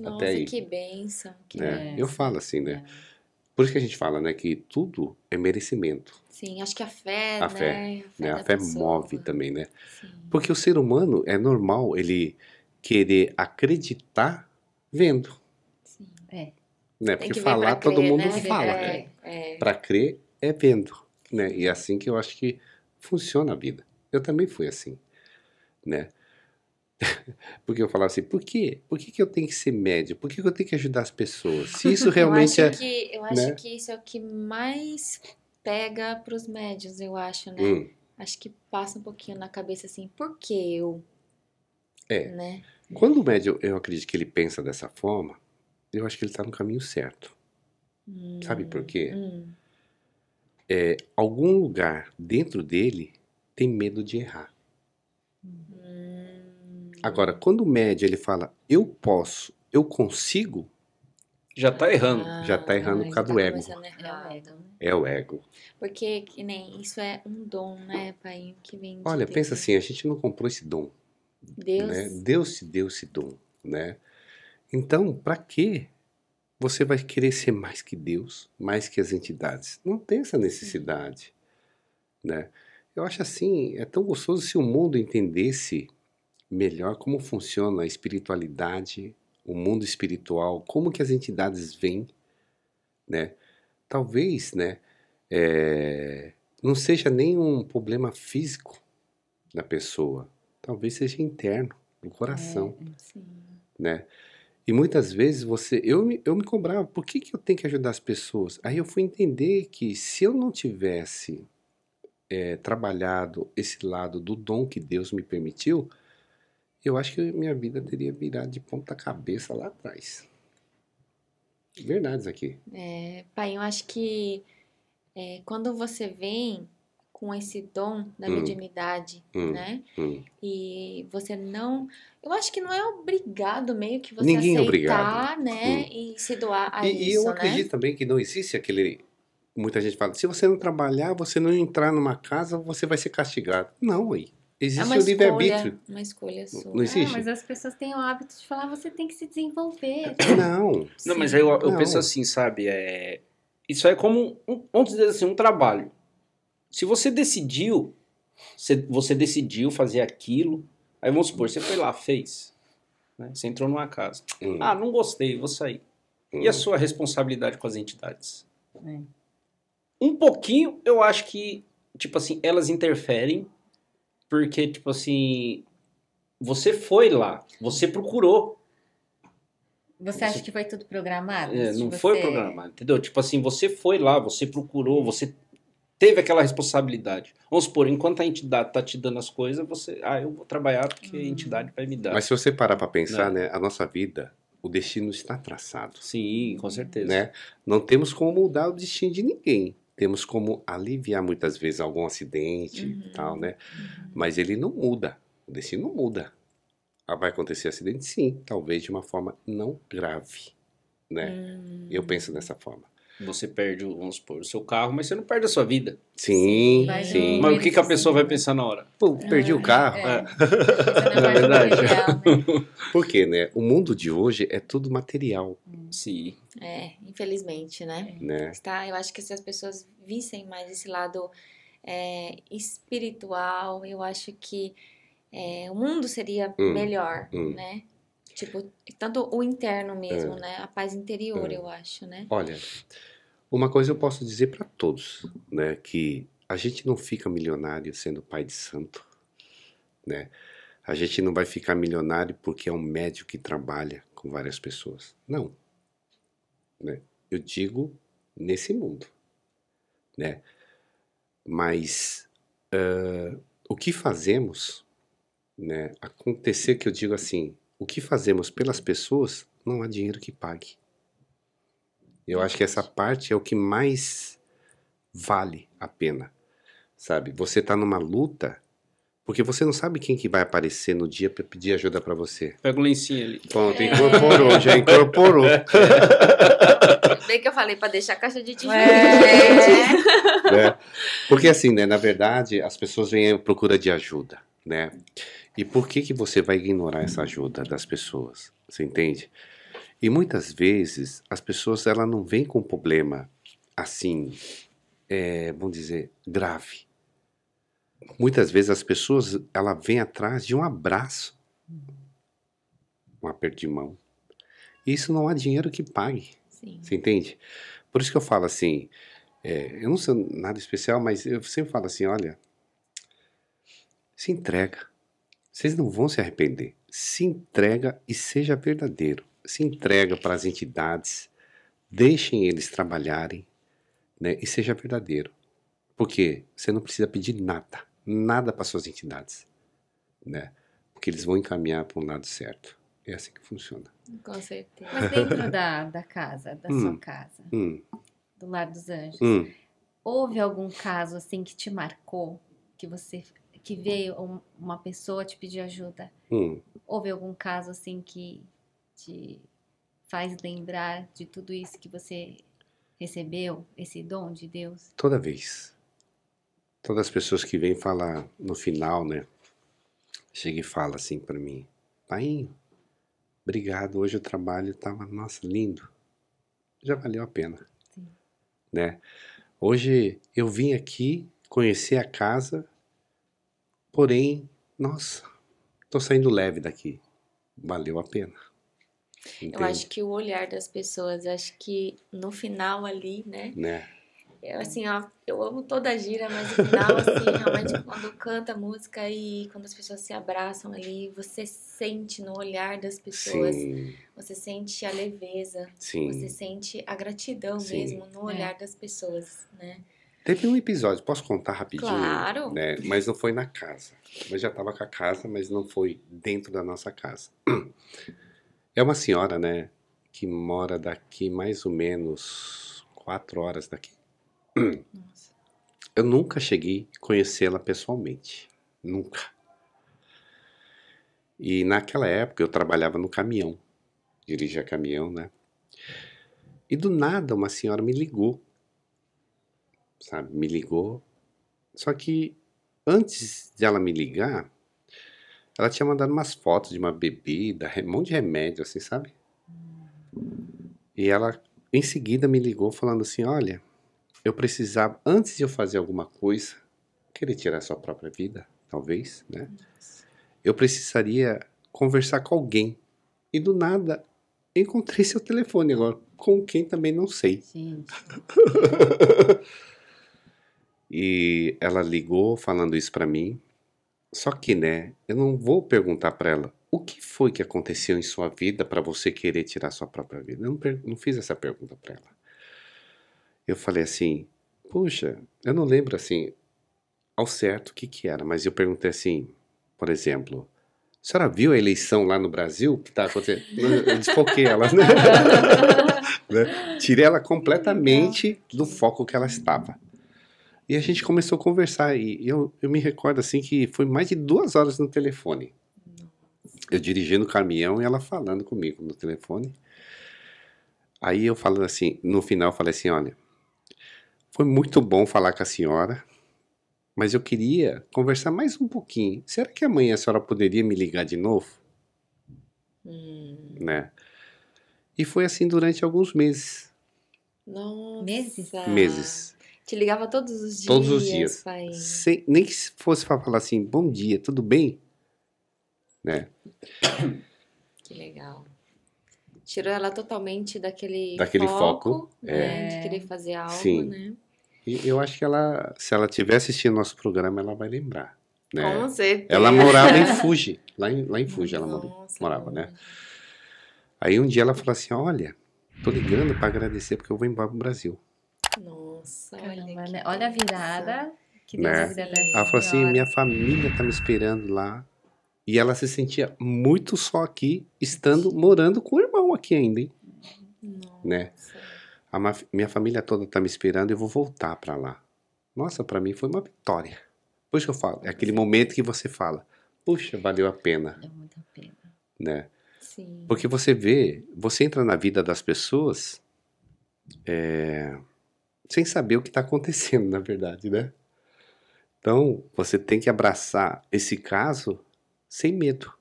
Nossa, Até aí. que bênção. Que Né? É, Eu falo assim, né? é. Por isso que a gente fala, né? Que tudo é merecimento. Sim, acho que a fé, A fé, né? né? A da fé pessoa. move também, né? Sim. Porque o ser humano é normal ele querer acreditar vendo, Sim. É. né? Tem Porque que ver falar pra todo crer, mundo né? fala. É. Para crer é vendo, né? E é assim que eu acho que funciona a vida. Eu também fui assim, né? Porque eu falava assim, por quê? Por que que eu tenho que ser médio? Por que que eu tenho que ajudar as pessoas? Se isso realmente é, Eu acho né? que isso é o que mais pega pros médios, eu acho, né? Hum, Acho que passa um pouquinho na cabeça assim, por que eu, é. né? Quando o médio, eu acredito que ele pensa dessa forma, eu acho que ele está no caminho certo. Sabe por quê? Algum lugar dentro dele tem medo de errar. Agora, quando o médio ele fala, eu posso, eu consigo, Já tá errando. já tá errando por causa do ego. começando É o errado. ego, né? É o ego. Porque que nem isso é um dom, né, pai? Que vem de Olha, Deus. pensa assim, a gente não comprou esse dom, Deus. né? Deus te deu esse dom, né? Então, para que você vai querer ser mais que Deus, mais que as entidades? Não tem essa necessidade, né? Eu acho assim, é tão gostoso se o mundo entendesse melhor como funciona a espiritualidade, o mundo espiritual, como que as entidades vêm, né? Talvez, né, não seja nem um problema físico da pessoa, talvez seja interno, no coração, Sim. né? E muitas vezes eu me cobrava, por que que eu tenho que ajudar as pessoas? Aí eu fui entender que se eu não tivesse trabalhado esse lado do dom que Deus me permitiu, eu acho que minha vida teria virado de ponta cabeça lá atrás. Verdades aqui. Pai, eu acho que quando você vem com esse dom da mediunidade, né? E você não... Eu acho que não é obrigado meio que você Ninguém é aceitar, obrigado. né? E se doar a E isso, eu acredito né? também que não existe aquele... Muita gente fala, se você não trabalhar, você não entrar numa casa, você vai ser castigado. Não, aí. É Existe uma o escolha, livre-arbítrio. uma escolha sua. Não existe? Mas as pessoas têm o hábito de falar, você tem que se desenvolver. Não. Não, mas aí eu Não. penso assim, sabe? Isso é como, vamos dizer assim, um trabalho. Se você decidiu, você decidiu fazer aquilo, aí vamos supor, você foi lá, fez. Né? Você entrou numa casa. Ah, não gostei, vou sair. E a sua responsabilidade com as entidades? É. Um pouquinho, eu acho que, tipo assim, elas interferem, porque, tipo assim, você foi lá, você procurou. Você acha que foi tudo programado? Não foi programado, entendeu? Tipo assim, você foi lá, você procurou, você teve aquela responsabilidade. Vamos supor, enquanto a entidade tá te dando as coisas, você... Ah, eu vou trabalhar porque a entidade vai me dar. Mas se você parar para pensar, né, a nossa vida, o destino está traçado. Sim, com certeza. Né? Não temos como mudar o destino de ninguém. Temos como aliviar muitas vezes algum acidente e tal, né? Mas ele não muda. O destino não muda. Ah, vai acontecer acidente? Sim, talvez de uma forma não grave, né? Eu penso dessa forma. Você perde, vamos supor, o seu carro, mas você não perde a sua vida. Sim, Vai sim. Mas o que a pessoa vai pensar na hora? Pô, perdi o carro. Você Na verdade. Por quê, né? O mundo de hoje é tudo material, Sim. Infelizmente, né? né? Eu acho que se as pessoas vissem mais esse lado espiritual, eu acho que o mundo seria melhor, né? Tipo, tanto o interno mesmo, né? A paz interior, eu acho, né? Olha, uma coisa eu posso dizer para todos, né? Que a gente não fica milionário sendo pai de santo, né? A gente não vai ficar milionário porque é um médico que trabalha com várias pessoas. Não. Né? Eu digo nesse mundo, né? Mas o que fazemos, né? Acontecer que eu digo assim, o que fazemos pelas pessoas, não há dinheiro que pague. Eu acho que essa parte é o que mais vale a pena, sabe? Você tá numa luta, porque você não sabe quem que vai aparecer no dia para pedir ajuda para você. Pega o lencinho ali. Pronto, incorporou, já incorporou. Bem que eu falei pra deixar a caixa de tijolo. Né? Porque assim, né? Na verdade, as pessoas vêm à procura de ajuda, né? E por que que você vai ignorar essa ajuda das pessoas? Você entende? E muitas vezes as pessoas ela não vêm com um problema assim, vamos dizer, grave. Muitas vezes as pessoas ela vem atrás de um abraço, um aperto de mão. E isso não há dinheiro que pague. Sim. Você entende? Por isso que eu falo assim, eu não sou nada especial, mas eu sempre falo assim, olha, se entrega. Vocês não vão se arrepender. Se entrega e seja verdadeiro. Se entrega para as entidades, deixem eles trabalharem, né, e seja verdadeiro. Porque você não precisa pedir nada, nada para suas entidades, né? Porque eles vão encaminhar para um lado certo. É assim que funciona. Com certeza. Mas dentro da casa, da sua casa, Hum, do Lar dos Anjos, hum. houve algum caso assim que te marcou, que veio uma pessoa te pedir ajuda? Houve algum caso assim que te faz lembrar de tudo isso que você recebeu, esse dom de Deus? Toda vez. Todas as pessoas que vêm falar no final, né? Chega e fala assim pra mim, Painho, obrigado, hoje o trabalho tava, nossa, lindo. Já valeu a pena. Sim. Né? Hoje eu vim aqui conhecer a casa, porém, nossa, tô saindo leve daqui. Valeu a pena. Entende? Eu acho que o olhar das pessoas, acho que no final ali, né? Eu, assim, ó, eu amo toda a gira, mas no final, assim, realmente quando canta música e quando as pessoas se abraçam ali, você sente no olhar das pessoas, Sim, você sente a leveza, sim. você sente a gratidão Sim. mesmo no olhar das pessoas, né? Teve um episódio, posso contar rapidinho? Claro. Né? Mas não foi na casa. Eu já estava com a casa, mas não foi dentro da nossa casa. É uma senhora, né, que mora daqui mais ou menos 4 horas daqui. Nossa. Eu nunca cheguei a conhecê-la pessoalmente. Nunca. E naquela época eu trabalhava no caminhão. Dirigia caminhão, né? E do nada uma senhora me ligou. Sabe? Me ligou. Só que antes de ela me ligar, ela tinha mandado umas fotos de uma bebida, um monte de remédio, assim, sabe? E ela em seguida me ligou falando assim, olha, eu precisava, antes de eu fazer alguma coisa, querer tirar sua própria vida, talvez, né? Eu precisaria conversar com alguém. E do nada, encontrei seu telefone agora. Com quem também não sei. Gente, E ela ligou falando isso pra mim. Só que, né, eu não vou perguntar pra ela o que foi que aconteceu em sua vida pra você querer tirar sua própria vida. Eu não fiz essa pergunta pra ela. Eu falei assim, puxa, eu não lembro assim ao certo o que que era, mas eu perguntei assim, por exemplo, a senhora viu a eleição lá no Brasil que tá acontecendo? Eu desfoquei ela, né? Né? Tirei ela completamente do foco que ela estava. E a gente começou a conversar e eu me recordo assim que foi mais de 2 horas no telefone. Eu dirigindo o caminhão e ela falando comigo no telefone. Aí eu falando assim, no final eu falei assim, olha, foi muito bom falar com a senhora, mas eu queria conversar mais um pouquinho. Será que amanhã a senhora poderia me ligar de novo? Né? E foi assim durante alguns meses. Nossa. Meses. Te ligava todos os dias, Todos os dias. pai. Nem que fosse para falar assim, bom dia, tudo bem? Né? Que legal. Tirou ela totalmente daquele foco, né? De querer fazer algo, Sim. né? E eu acho que ela, se ela estiver assistindo nosso programa, ela vai lembrar. Né? Com certeza. Ela morava em Fuji. Lá em Fuji ela Nossa, morava, né? longe. Aí um dia ela falou assim, olha, tô ligando para agradecer porque eu vou embora pro Brasil. Nossa, caramba, olha que né? Olha a virada que deu Né? na vida dessa Ela falou assim, senhora. minha família tá me esperando lá. E ela se sentia muito só aqui, morando com o irmão aqui ainda, hein? Nossa. Né? Minha família toda tá me esperando e eu vou voltar pra lá. Nossa, pra mim foi uma vitória. Por isso que eu falo, é aquele momento que você fala, puxa, valeu a pena, Deu muito a pena. né? Sim. Porque você vê, você entra na vida das pessoas sem saber o que tá acontecendo, na verdade, né? Então, você tem que abraçar esse caso sem medo.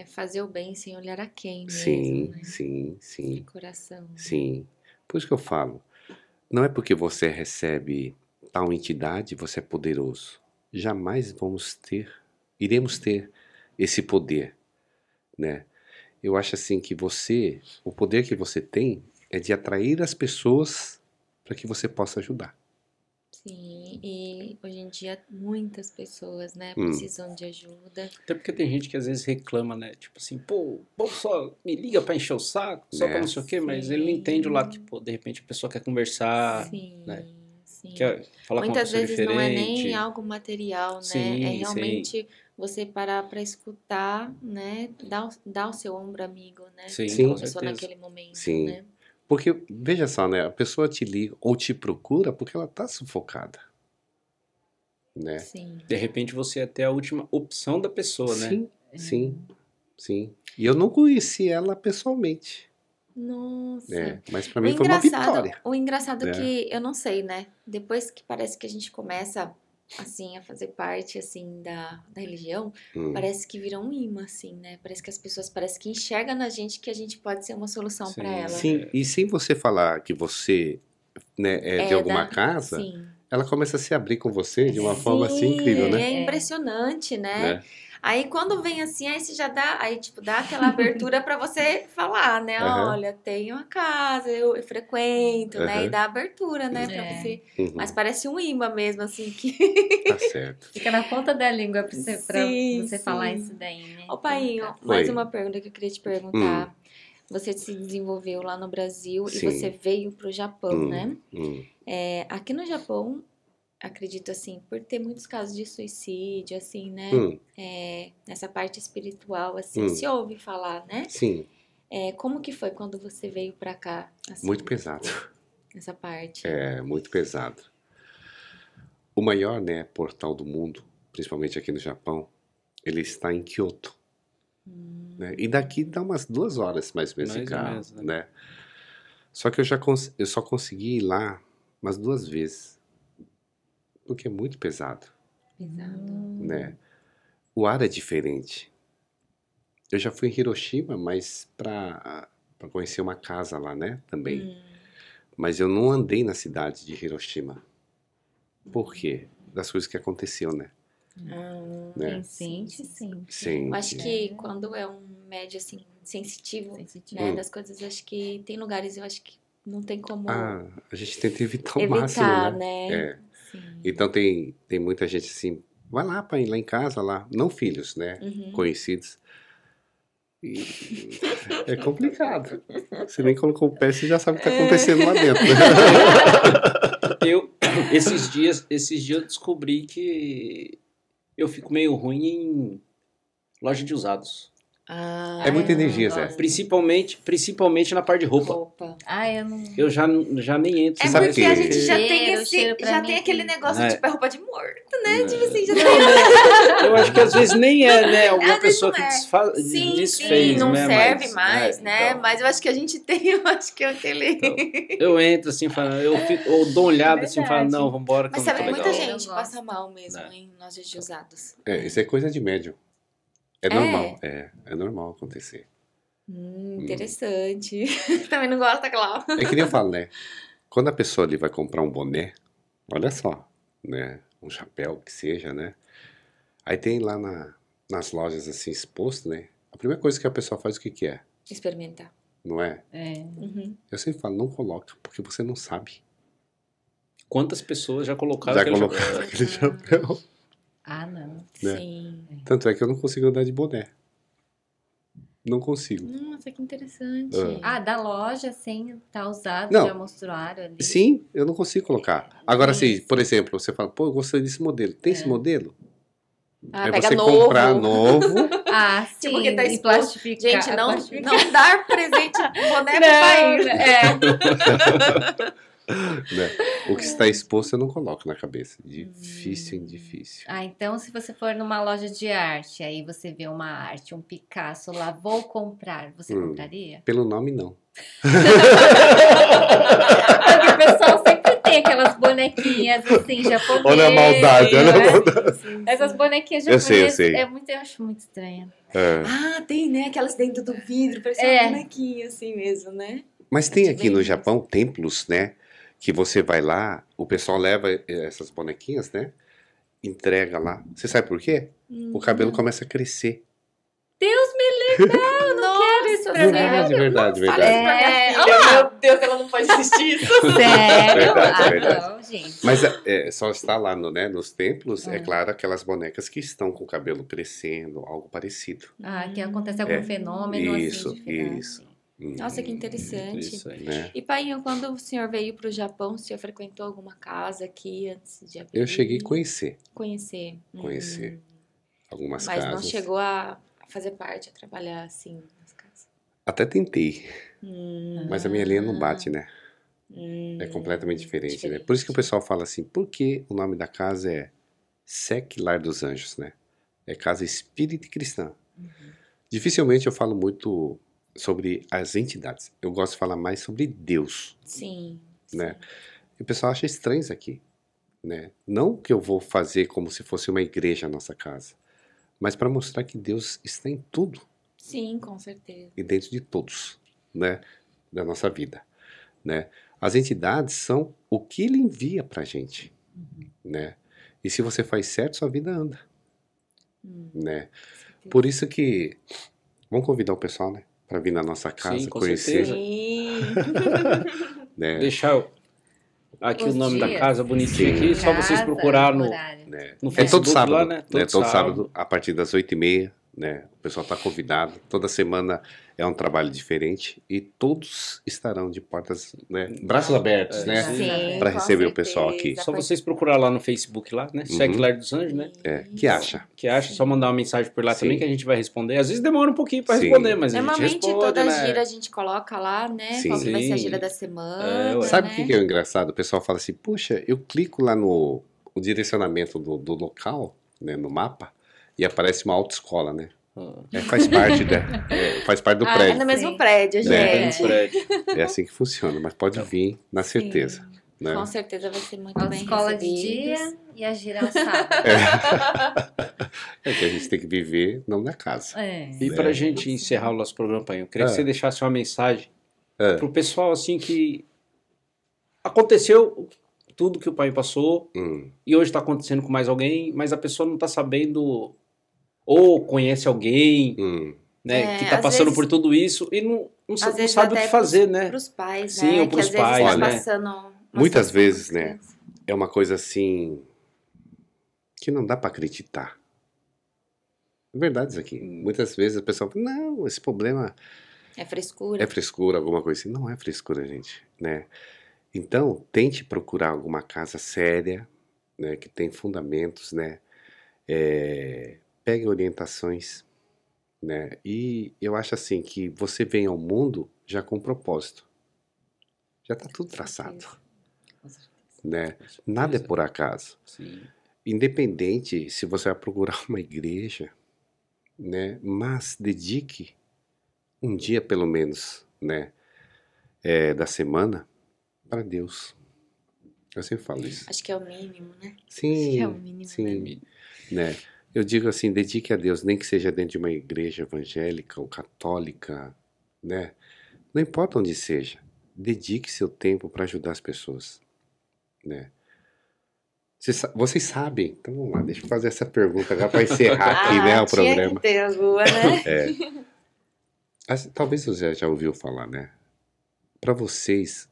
fazer o bem sem olhar a quem Sim, mesmo, né? sim, De sim, coração. sim. Por isso que eu falo, não é porque você recebe tal entidade, você é poderoso. Jamais iremos ter esse poder, né? Eu acho assim que o poder que você tem é de atrair as pessoas para que você possa ajudar. Sim, e hoje em dia muitas pessoas, né, Hum. precisam de ajuda. Até porque tem gente que às vezes reclama, né? Tipo assim, pô, o povo só me liga pra encher o saco, só pra não sei o quê, mas ele não entende o lado que, pô, de repente a pessoa quer conversar, Sim, né? sim. Quer falar com uma Muitas pessoa vezes diferente. não é nem algo material, né? Sim, É sim. realmente você parar pra escutar, né? Dar o seu ombro amigo, né? Sim, Sim. com A pessoa certeza. naquele momento, Sim. né? Porque, veja só, né? A pessoa te liga ou te procura porque ela tá sufocada, né? Sim. De repente você é até a última opção da pessoa, né? Sim, sim, sim. E eu não conheci ela pessoalmente, Nossa. né? Mas pra mim foi uma vitória. O engraçado É. que eu não sei, né? Depois que parece que a gente começa assim a fazer parte assim da religião, parece que vira um imã assim, né? Parece que as pessoas parece que enxergam na gente que a gente pode ser uma solução Sim. para ela. Sim, e sem você falar que você, né, é de alguma casa, Sim. ela começa a se abrir com você de uma forma assim incrível, né? É impressionante, né? Né? Aí quando vem assim, aí você já dá, aí tipo, dá aquela abertura pra você falar, né? Aham. Olha, tenho uma casa, eu frequento, né? Aham. E dá abertura, né? Pra É. você. Uhum. Mas parece um imã mesmo, assim, que. Tá certo. Fica na ponta da língua pra Sim, você falar sim. isso daí, né? Ô, Painho, Tem que mais Oi. uma pergunta que eu queria te perguntar. Você se desenvolveu lá no Brasil Sim. e você veio pro Japão, né? Hum. Aqui no Japão, acredito assim, por ter muitos casos de suicídio, assim, né? Nessa parte espiritual, assim, se ouve falar, né? Sim, Como que foi quando você veio pra cá? Assim, muito pesado. Nessa parte. É, muito pesado. O maior, né, portal do mundo, principalmente aqui no Japão, ele está em Kyoto. Né? E daqui dá umas 2 horas mais ou menos de Mais ou carro, menos, né? né? Só que eu só consegui ir lá umas 2 vezes, porque é muito pesado, Pesado. né? O ar é diferente. Eu já fui em Hiroshima, mas para conhecer uma casa lá, né, também. Mas eu não andei na cidade de Hiroshima. Por quê? Das coisas que aconteceu, né? Né? Quem sente, sim. Sim. Eu acho que quando é um médio, assim, sensitivo, né? Das coisas, acho que tem lugares, eu acho que não tem como A gente tenta evitar o máximo, né? É. Sim. Então tem muita gente assim, vai lá, pai, lá em casa, lá. Não filhos, né? Conhecidos. E é complicado. Você nem colocou o pé, você já sabe o que tá acontecendo lá dentro. Esses dias eu descobri que eu fico meio ruim em loja de usados. É muita energia, Zé. Principalmente na parte de roupa. Eu não. Eu já nem entro. É sabe porque que- a gente já Cheiro, tem cheiro pra mim aquele que- negócio, tipo, é roupa de morto, né? Não. Tipo assim, já tem. Eu acho que às vezes nem é, né? Alguma Às vezes pessoa não que é. Sim, desfez, não né? serve Mas, mais, né? então, Mas eu acho que a gente tem, eu acho que é aquele. eu entro assim, eu dou uma olhada assim e falo, Verdade. não, vambora que Mas eu não sabe, tô muita legal. gente Eu passa gosto. mal mesmo Né? em lojas de usados. Isso é coisa de médium. É normal. É normal acontecer. Interessante. Também não gosta, claro. É que nem eu falo, né? Quando a pessoa ali vai comprar um boné, olha só, né? Um chapéu, que seja, né? Aí tem lá nas lojas assim exposto, né? A primeira coisa que a pessoa faz, o que que é? Experimentar. Não é? Eu sempre falo, não coloca, porque você não sabe. Quantas pessoas já colocaram Já aquele colocaram chapéu? aquele chapéu. Não. Né? Sim. Tanto é que eu não consigo andar de boné. Não consigo. Nossa, que interessante. Da loja, assim, tá usado, Não. já mostraram ali. Sim, eu não consigo colocar. Agora, se, por exemplo, você fala, pô, eu gostei desse modelo. Tem esse modelo? Aí pega você novo. comprar novo. Sim. Tipo, que tá e exposto. plastificar. Gente, não plastificar. dar presente boné pro país. Né? O que está exposto eu não coloco na cabeça. Difícil, difícil. Então se você for numa loja de arte, aí você vê uma arte, um Picasso lá, vou comprar, você compraria? Pelo nome, não. Porque o pessoal sempre tem aquelas bonequinhas assim, japonesas. Olha a maldade, olha a maldade. Essas bonequinhas Eu sei, eu japonesas, sei. eu acho muito estranha. Ah, tem, né? Aquelas dentro do vidro, parece uma bonequinha assim mesmo, né? Mas tem aqui no Bem Japão templos, né? Que você vai lá, o pessoal leva essas bonequinhas, né? Entrega lá. Você sabe por quê? O cabelo Não. começa a crescer. Deus me livre, eu não quero isso pra mim. Verdade, verdade, Fala verdade. isso pra minha olha filha. lá. Meu Deus, ela não pode assistir isso. Sério? Verdade, verdade. Não, gente. Mas só está lá né, nos templos, é claro, aquelas bonecas que estão com o cabelo crescendo, algo parecido. Que acontece algum fenômeno Isso, assim diferente. isso. Nossa, que interessante. Interessante. Né? E, Painho, quando o senhor veio pro Japão, o senhor frequentou alguma casa aqui antes de abrir? Eu cheguei a conhecer Conhecer. algumas Mas casas. não chegou a fazer parte, a trabalhar assim nas casas. Até tentei, mas a minha linha não bate, né? É completamente diferente, né? Por isso que o pessoal fala assim, por que o nome da casa é SEC Lar dos Anjos, né? É Casa Espírita Cristã. Dificilmente eu falo muito sobre as entidades. Eu gosto de falar mais sobre Deus, Sim. né? E o pessoal acha estranho isso aqui, né? Não que eu vou fazer como se fosse uma igreja a nossa casa, mas para mostrar que Deus está em tudo Sim, com certeza. e dentro de todos, né? Da nossa vida, né? As entidades são o que Ele envia pra gente, né? E se você faz certo, sua vida anda, né? Por isso que vamos convidar o pessoal, né? Para vir na nossa casa, Sim, com conhecer, certeza. Sim. né? Deixar aqui Os o nome da dias. casa bonitinho Sim. aqui, só vocês Casa, procurar no horário. né? no É todo Facebook sábado, lá, né? Todo sábado, a partir das 8h30, né? O pessoal está convidado. Toda semana é um trabalho diferente e todos estarão de portas, né? Braços abertos, né? Sim, Para com receber o pessoal certeza. aqui. Só vocês procurar lá no Facebook lá, né? SEC Lar dos Anjos, né? Que acha? Que acha, só mandar uma mensagem por lá Sim. também que a gente vai responder. Às vezes demora um pouquinho pra Sim. responder, mas a gente Normalmente responde, toda né? gira a gente coloca lá, né? Sim. Qual que vai ser a Sim. gira da semana, ué. Sabe o né? que é o engraçado? O pessoal fala assim, puxa, eu clico lá no o direcionamento do local, né? No mapa, e aparece uma autoescola, né? Faz parte faz parte do É prédio. no mesmo Sim. prédio, Né? gente. É assim que funciona, mas pode vir na certeza. Sim. Né? Com certeza vai ser muito A bem escola de recebidos. dia e a gira ao sábado. É que a gente tem que viver não na casa. E pra gente encerrar o nosso programa, Painho, eu queria que você deixasse uma mensagem pro pessoal, assim, que aconteceu tudo que o pai passou e hoje tá acontecendo com mais alguém, mas a pessoa não tá sabendo ou conhece alguém, né, que tá às passando vezes- por tudo isso e não Às sabe vezes o até que fazer, né? Pros pais, Sim, né? ou pros que às pais, vezes tá né? passando uma Muitas situação vezes, com né? criança. É uma coisa assim que não dá pra acreditar. É verdade isso aqui. Muitas vezes a pessoa fala, não, esse problema É frescura. é frescura, alguma coisa assim. Não é frescura, gente, né? Então, tente procurar alguma casa séria, né, que tem fundamentos, né? Pegue orientações, né? E eu acho assim que você vem ao mundo já com propósito. Já tá tudo traçado, né? Nada é por acaso. Sim. Independente se você vai procurar uma igreja, né? Mas dedique um dia pelo menos, né? Da semana para Deus. Eu sempre falo isso. Acho que é o mínimo, né? Sim, é o mínimo, sim, né? Eu digo assim, dedique a Deus, nem que seja dentro de uma igreja evangélica ou católica, né? Não importa onde seja, dedique seu tempo para ajudar as pessoas, né? Vocês sabem, então vamos lá, deixa eu fazer essa pergunta agora para encerrar aqui, né, o tinha programa. que ter as ruas, né? Talvez você já ouviu falar, né? Para vocês,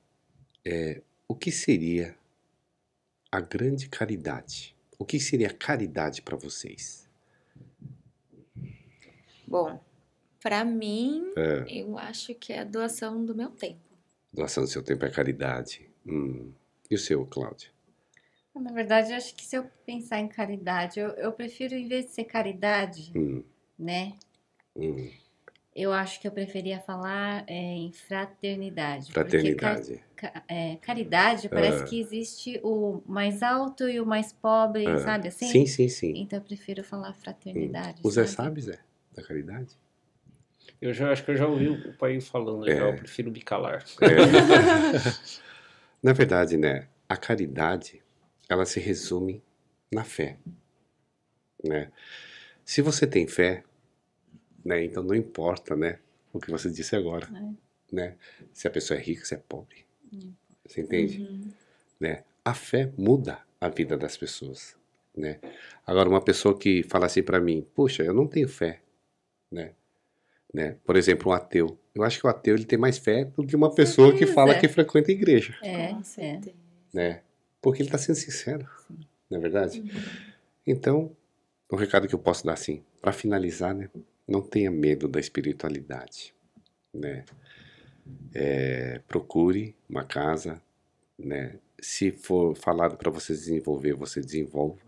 o que seria a grande caridade? O que seria caridade para vocês? Bom, pra mim, eu acho que é a doação do meu tempo. Doação do seu tempo é caridade. E o seu, Cláudia? Na verdade, eu acho que se eu pensar em caridade, eu prefiro, em vez de ser caridade, né? Eu acho que eu preferia falar em fraternidade. Fraternidade. Porque caridade parece que existe o mais alto e o mais pobre, sabe assim? Sim, sim, sim. Então eu prefiro falar fraternidade. O Zé sabe? sabe, Zé, da caridade? Eu acho que eu já ouvi o pai falando, já, eu prefiro me calar. Na verdade, né, a caridade, ela se resume na fé, né? Se você tem fé, né? Então não importa, né, o que você disse agora, né? Se a pessoa é rica, se é pobre. Você entende? Né? A fé muda a vida das pessoas, né? Agora, uma pessoa que fala assim pra mim, puxa, eu não tenho fé, né? Por exemplo, um ateu. Eu acho que o ateu ele tem mais fé do que uma pessoa que fala que frequenta a igreja. Com certeza. Né? Porque ele está sendo sincero, não é verdade? Então, o recado que eu posso dar assim, para finalizar, né? Não tenha medo da espiritualidade, né? Procure uma casa, né? Se for falado para você desenvolver, você desenvolva,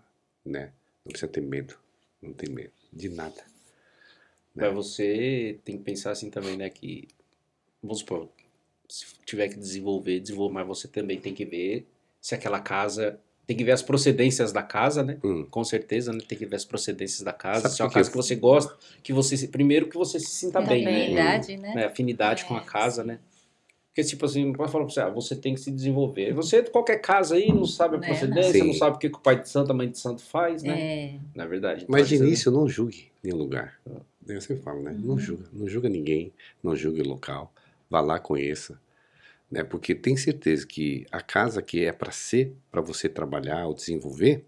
né? Não precisa ter medo, não tem medo de nada. Mas você tem que pensar assim também, né? Que, vamos supor, se tiver que desenvolver, mas você também tem que ver se aquela casa... Tem que ver as procedências da casa, né? Com certeza, né? Tem que ver as procedências da casa. Sabe se é uma casa que você gosta, primeiro que você se sinta bem, Afinidade, né? Afinidade com a casa, né? Porque, tipo assim, não pode falar pra você, você tem que se desenvolver. Você, qualquer casa aí, não sabe a procedência, não sabe o que o pai de santo, a mãe de santo faz, né? Na verdade. Mas de início, não julgue nenhum lugar. Eu sempre falo, né? Não julga ninguém, não julgue o local. Vá lá, conheça. Né? Porque tem certeza que a casa que é para ser, para você trabalhar ou desenvolver,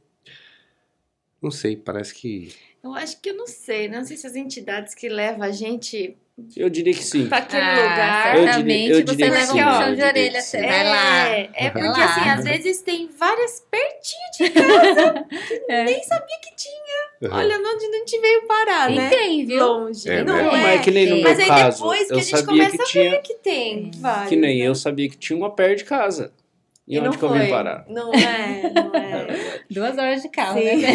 não sei, parece que... Eu acho que eu não sei se as entidades que levam a gente... Eu diria que sim. Pra aquele lugar. Certamente eu você diria leva que um sim. puxão de orelha, você vai lá. É porque Vai lá. assim, às vezes tem várias pertinho de casa que nem sabia que tinha. Olha onde a gente veio parar, né? E tem, viu? Longe. É, não né? Não, mas é que nem no meu Mas aí caso, depois que eu a gente sabia começa que a tinha... ver que tem vários, Que nem né? eu sabia que tinha uma perto de casa. E não onde que eu vim parar? Não é. 2 horas de carro, Sim. né?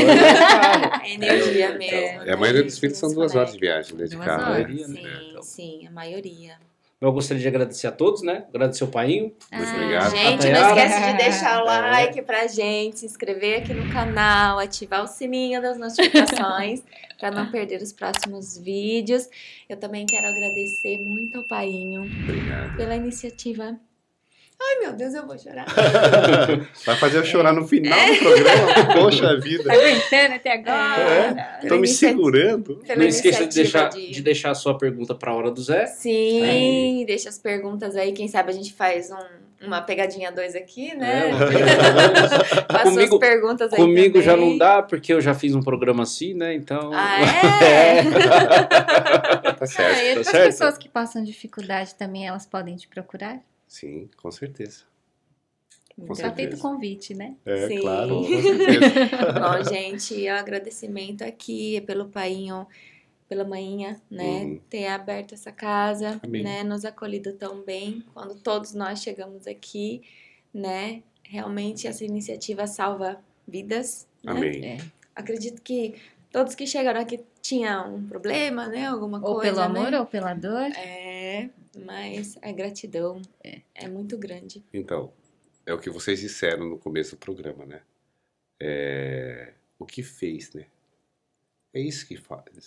É energia mesmo. A maioria dos filhos são 2 horas de viagem, né? De 2 carro. horas. Né? Sim, sim, a maioria. Eu gostaria de agradecer a todos, né? Agradecer o painho. Muito obrigado. Gente, não esquece de deixar o like pra gente, se inscrever aqui no canal, ativar o sininho das notificações para não perder os próximos vídeos. Eu também quero agradecer muito ao Painho Obrigado. pela iniciativa. Ai, meu Deus, eu vou chorar. Vai fazer eu chorar no final do programa? Poxa vida. Tá aguentando até agora. Tô me segurando. Pela Não esqueça iniciativa de deixar a sua pergunta para a hora do Zé. Sim, deixa as perguntas aí. Quem sabe a gente faz uma pegadinha 2 aqui, né? Faça suas perguntas aí Comigo também. já não dá, porque eu já fiz um programa assim, né? Então... Tá certo. E tá as certo? pessoas que passam dificuldade também, elas podem te procurar? Sim, com certeza. Com Tá feito o certeza. convite, né? Sim. Claro, com certeza. Bom, gente, o agradecimento aqui pelo Painho, pela manhinha, né? Ter aberto essa casa, Amém. né? Nos acolhido tão bem quando todos nós chegamos aqui, né? Realmente essa iniciativa salva vidas, né? Amém. Acredito que todos que chegaram aqui tinham um problema, né? Alguma Ou coisa, pelo amor né? ou pela dor. Mas a gratidão é muito grande. Então, é o que vocês disseram no começo do programa, né? O que fez, né? É isso que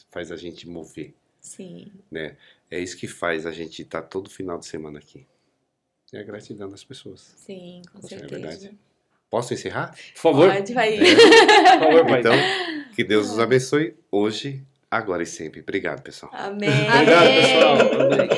faz a gente mover, Sim. né? É isso que faz a gente estar todo final de semana aqui. É a gratidão das pessoas. Sim, com Não é certeza. verdade? Posso encerrar? Por favor. Pode, vai. Por favor, pai. Então, que Deus os abençoe hoje, agora e sempre. Obrigado, pessoal. Amém. Obrigado, pessoal. Amém.